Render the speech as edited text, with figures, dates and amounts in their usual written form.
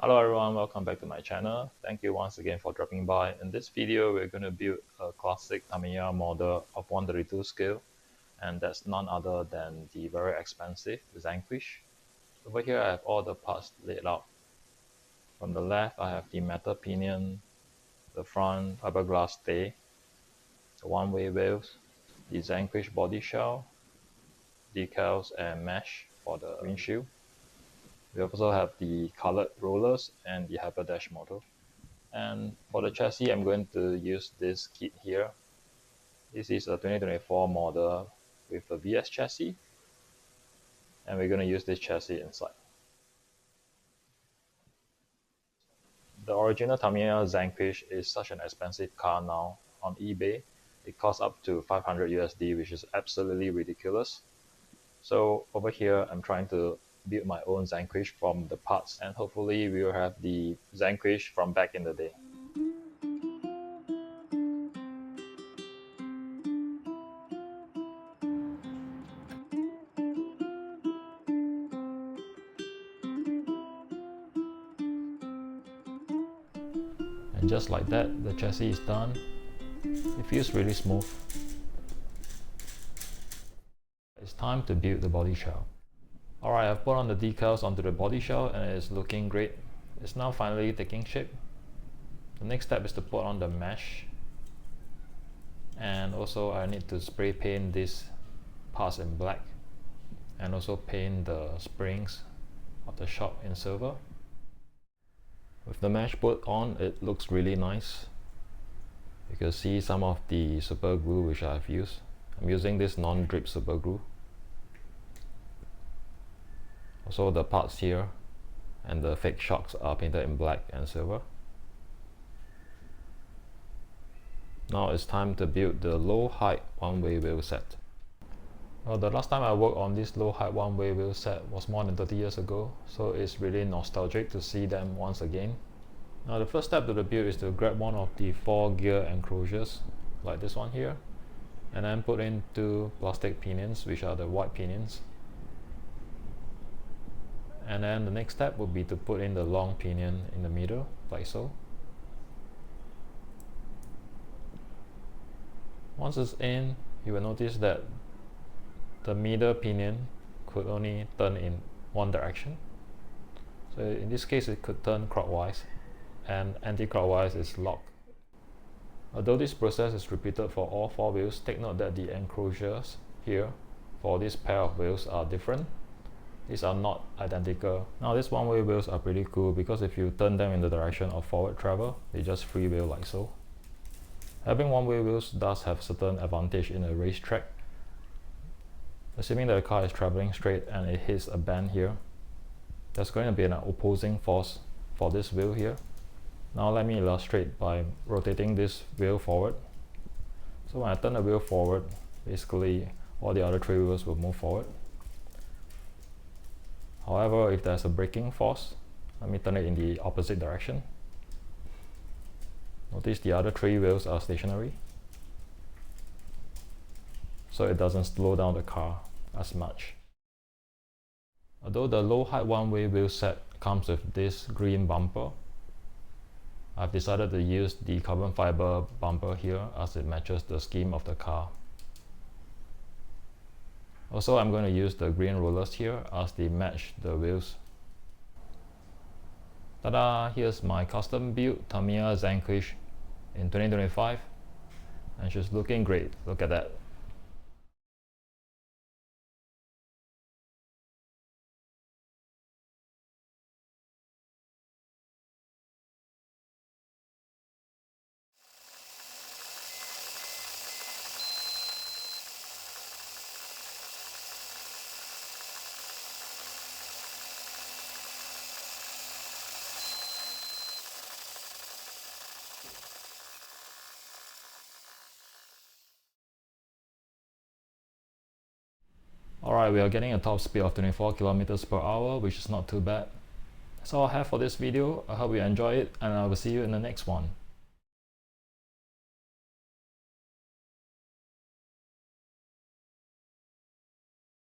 Hello everyone, welcome back to my channel. Thank you once again for dropping by. In this video, we're going to build a classic Tamiya model of 132 scale, and that's none other than the very expensive Zenquish. Over here I have all the parts laid out. From the left I have the metal pinion, the front fiberglass stay, the one-way wheels, the Zenquish body shell, decals and mesh for the windshield. We also have the colored rollers and the hyperdash motor. And for the chassis, I'm going to use this kit here. This is a 2024 model with a VS chassis, and we're going to use this chassis inside. The original Tamiya Zenquish is such an expensive car now on eBay. It costs up to 500 USD, which is absolutely ridiculous. So over here, I'm trying to build my own Zenquish from the parts, and hopefully we will have the Zenquish from back in the day. And just like that, the chassis is done. It feels really smooth. It's time to build the body shell. Alright, I've put on the decals onto the body shell and it's looking great. It's now finally taking shape. The next step is to put on the mesh. And also I need to spray paint these parts in black. And also paint the springs of the shock in silver. With the mesh put on, it looks really nice. You can see some of the super glue which I've used. I'm using this non-drip super glue. Also the parts here and the fake shocks are painted in black and silver. Now it's time to build the low height one-way wheel set. Well, the last time I worked on this low height one-way wheel set was more than 30 years ago, so it's really nostalgic to see them once again. Now the first step to the build is to grab one of the 4 gear enclosures, like this one here, and then put in 2 plastic pinions, which are the white pinions. And then the next step would be to put in the long pinion in the middle, like so. Once it's in, you will notice that the middle pinion could only turn in one direction. So in this case it could turn clockwise, and anti-clockwise is locked. Although this process is repeated for all 4 wheels, take note that the enclosures here for this pair of wheels are different. These are not identical. Now these one-way wheels are pretty cool because if you turn them in the direction of forward travel, they just freewheel like so. Having one-way wheels does have certain advantage in a racetrack. Assuming that the car is traveling straight and it hits a bend here, there's going to be an opposing force for this wheel here. Now let me illustrate by rotating this wheel forward. So when I turn the wheel forward, basically all the other 3 wheels will move forward. However, if there's a braking force, let me turn it in the opposite direction. Notice the other 3 wheels are stationary, so it doesn't slow down the car as much. Although the low height one-way wheel set comes with this green bumper, I've decided to use the carbon fiber bumper here as it matches the scheme of the car. Also, I'm going to use the green rollers here as they match the wheels. Ta-da! Here's my custom built Tamiya Zenquish in 2025, and she's looking great. Look at that. Alright, we are getting a top speed of 24 km per hour, which is not too bad. That's all I have for this video. I hope you enjoy it, and I will see you in the next one.